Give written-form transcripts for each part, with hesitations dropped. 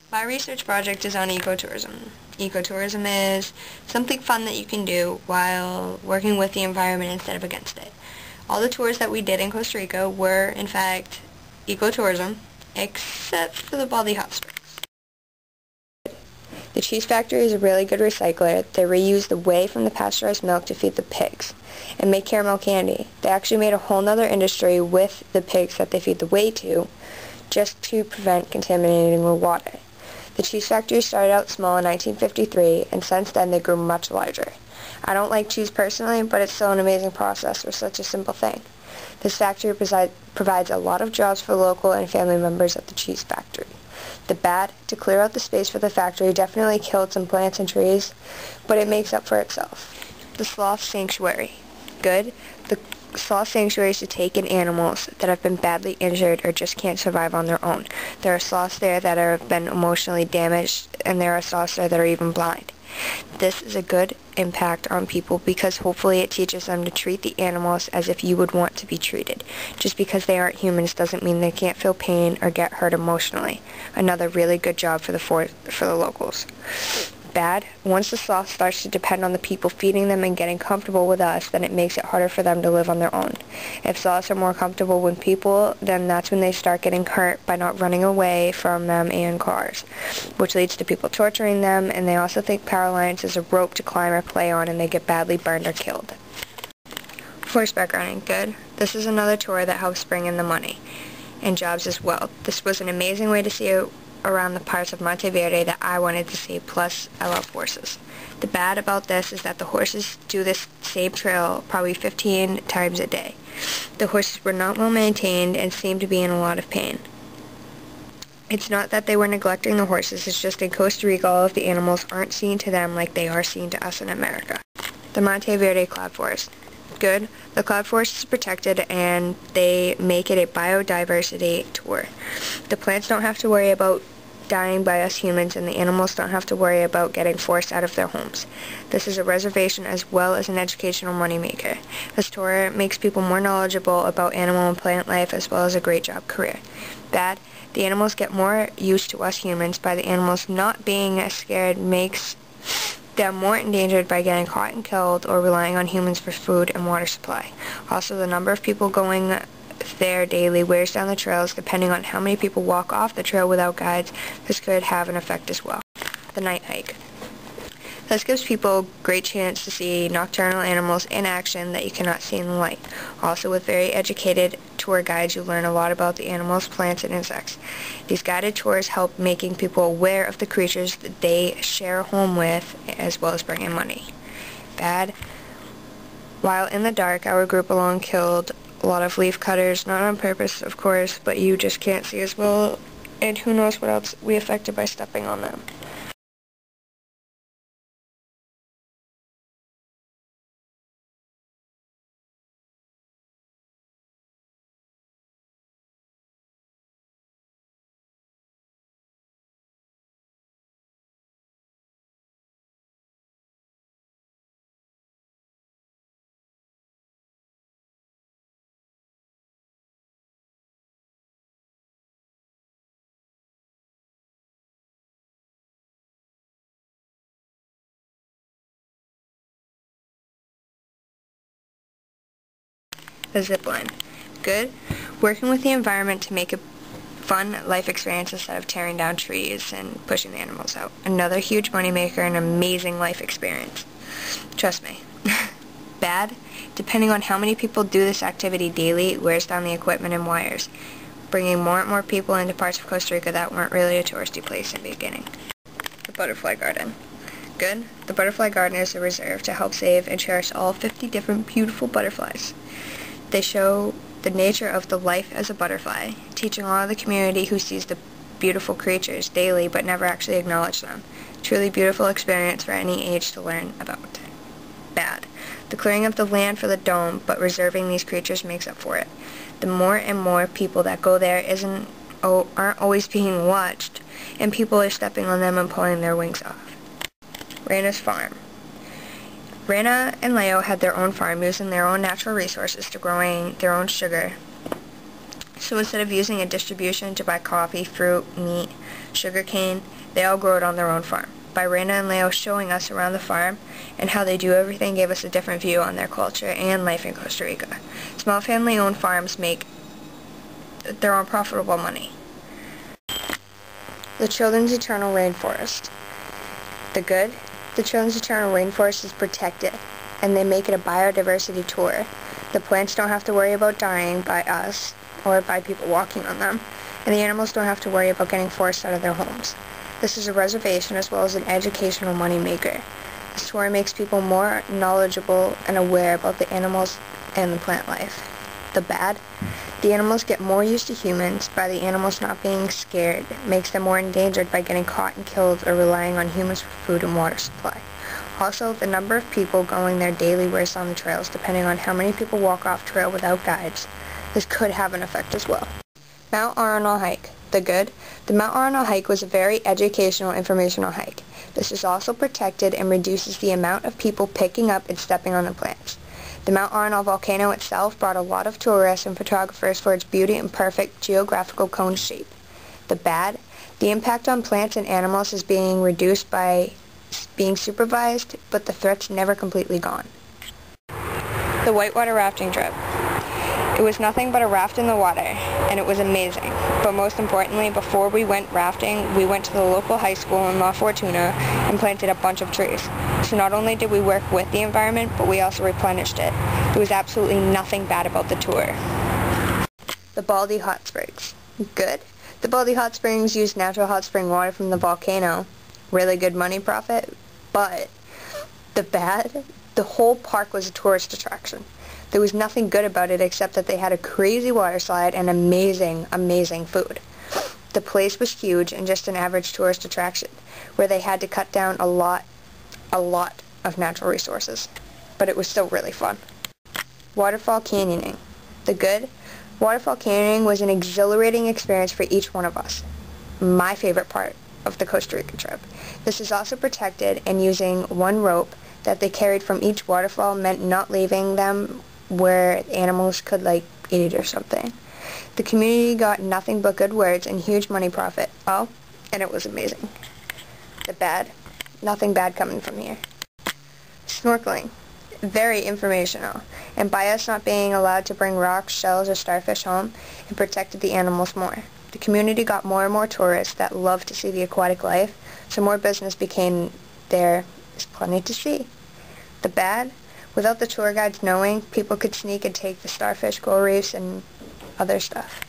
My research project is on ecotourism. Ecotourism is something fun that you can do while working with the environment instead of against it. All the tours that we did in Costa Rica were, in fact, ecotourism, except for the Baldy Hot Springs. The cheese factory is a really good recycler. They reuse the whey from the pasteurized milk to feed the pigs and make caramel candy. They actually made a whole nother industry with the pigs that they feed the whey to, just to prevent contaminating the water. The cheese factory started out small in 1953, and since then they grew much larger. I don't like cheese personally, but it's still an amazing process for such a simple thing. This factory provides a lot of jobs for local and family members at the cheese factory. The bad, to clear out the space for the factory, definitely killed some plants and trees, but it makes up for itself. The sloth sanctuary. Good. The sloth sanctuary is to take in animals that have been badly injured or just can't survive on their own. There are sloths there that have been emotionally damaged, and there are sloths there that are even blind. This is a good impact on people because hopefully it teaches them to treat the animals as if you would want to be treated. Just because they aren't humans doesn't mean they can't feel pain or get hurt emotionally. Another really good job for the locals. Bad, once the sloth starts to depend on the people feeding them and getting comfortable with us, then it makes it harder for them to live on their own. If sloths are more comfortable with people, then that's when they start getting hurt by not running away from them and cars, which leads to people torturing them, and they also think power lines is a rope to climb or play on, and they get badly burned or killed. Horseback riding, good. This is another tour that helps bring in the money and jobs as well. This was an amazing way to see it around the parts of Monteverde that I wanted to see, plus I love horses. The bad about this is that the horses do this same trail probably 15 times a day. The horses were not well maintained and seemed to be in a lot of pain. It's not that they were neglecting the horses, it's just in Costa Rica all of the animals aren't seen to them like they are seen to us in America. The Monteverde Cloud Forest. Good. The cloud forest is protected and they make it a biodiversity tour. The plants don't have to worry about dying by us humans, and the animals don't have to worry about getting forced out of their homes. This is a reservation as well as an educational moneymaker. This tour makes people more knowledgeable about animal and plant life as well as a great job career. Bad, the animals get more used to us humans. By the animals not being as scared makes them more endangered by getting caught and killed or relying on humans for food and water supply. Also, the number of people going there daily wears down the trails. Depending on how many people walk off the trail without guides, this could have an effect as well. The night hike. This gives people a great chance to see nocturnal animals in action that you cannot see in the light. Also, with very educated tour guides, you learn a lot about the animals, plants, and insects. These guided tours help making people aware of the creatures that they share a home with, as well as bring in money. Bad. While in the dark, our group alone killed a lot of leaf cutters, not on purpose, of course, but you just can't see as well, and who knows what else we affected by stepping on them. The zip line. Good. Working with the environment to make a fun life experience instead of tearing down trees and pushing the animals out. Another huge moneymaker and amazing life experience. Trust me. Bad. Depending on how many people do this activity daily, it wears down the equipment and wires, bringing more and more people into parts of Costa Rica that weren't really a touristy place in the beginning. The butterfly garden. Good. The butterfly garden is a reserve to help save and cherish all 50 different beautiful butterflies. They show the nature of the life as a butterfly, teaching a lot of the community who sees the beautiful creatures daily but never actually acknowledge them. Truly beautiful experience for any age to learn about. Bad. The clearing of the land for the dome, but reserving these creatures makes up for it. The more and more people that go there aren't always being watched, and people are stepping on them and pulling their wings off. Reina's farm. Reina and Leo had their own farm using their own natural resources to growing their own sugar So instead of using a distribution to buy coffee, fruit, meat, sugar cane, they all grow it on their own farm. By Raina and Leo showing us around the farm and how they do everything gave us a different view on their culture and life in Costa Rica. Small family-owned farms make their own profitable money. The Children's Eternal Rainforest. The good? The Children's Eternal Rainforest is protected, and they make it a biodiversity tour. The plants don't have to worry about dying by us or by people walking on them, and the animals don't have to worry about getting forced out of their homes. This is a reservation as well as an educational moneymaker. This tour makes people more knowledgeable and aware about the animals and the plant life. The bad? The animals get more used to humans by the animals not being scared. It makes them more endangered by getting caught and killed or relying on humans for food and water supply. Also, the number of people going their daily race on the trails, depending on how many people walk off trail without guides. This could have an effect as well. Mount Arenal hike. The good? The Mount Arenal hike was a very educational, informational hike. This is also protected and reduces the amount of people picking up and stepping on the plants. The Mount Arenal volcano itself brought a lot of tourists and photographers for its beauty and perfect geographical cone shape. The bad? The impact on plants and animals is being reduced by being supervised, but the threat's never completely gone. The whitewater rafting trip. It was nothing but a raft in the water, and it was amazing. But most importantly, before we went rafting, we went to the local high school in La Fortuna and planted a bunch of trees. So not only did we work with the environment, but we also replenished it. There was absolutely nothing bad about the tour. The Baldy Hot Springs. Good. The Baldy Hot Springs used natural hot spring water from the volcano. Really good money profit, but the bad? The whole park was a tourist attraction. There was nothing good about it except that they had a crazy water slide and amazing, amazing food. The place was huge and just an average tourist attraction, where they had to cut down a lot of natural resources. But it was still really fun. Waterfall canyoning. The good? Waterfall canyoning was an exhilarating experience for each one of us. My favorite part of the Costa Rica trip. This is also protected, and using one rope that they carried from each waterfall meant not leaving them where animals could eat it or something. The community got nothing but good words and huge money profit. Oh, and it was amazing. The bad? Nothing bad coming from here. Snorkeling. Very informational, and by us not being allowed to bring rocks, shells, or starfish home, it protected the animals more. The community got more and more tourists that loved to see the aquatic life, so more business became there. There's plenty to see. The bad? Without the tour guides knowing, people could sneak and take the starfish, coral reefs, and other stuff.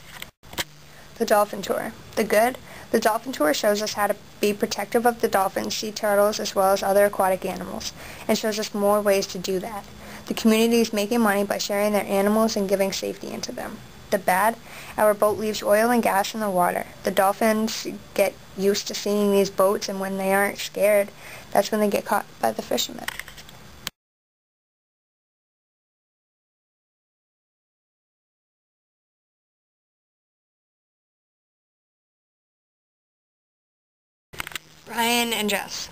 The dolphin tour. The good? The dolphin tour shows us how to be protective of the dolphins, sea turtles, as well as other aquatic animals, and shows us more ways to do that. The community is making money by sharing their animals and giving safety into them. The bad? Our boat leaves oil and gas in the water. The dolphins get used to seeing these boats, and when they aren't scared, that's when they get caught by the fishermen. Ryan and Jess,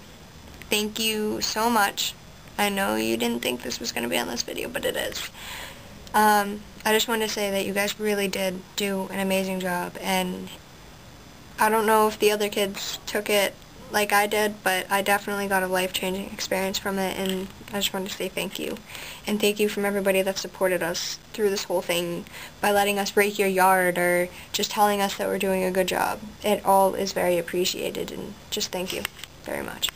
thank you so much. I know you didn't think this was going to be on this video, but it is. I just wanted to say that you guys really did do an amazing job, and I don't know if the other kids took it like I did, but I definitely got a life-changing experience from it, and I just wanted to say thank you. And thank you from everybody that supported us through this whole thing by letting us rake your yard or just telling us that we're doing a good job. It all is very appreciated, and just thank you very much.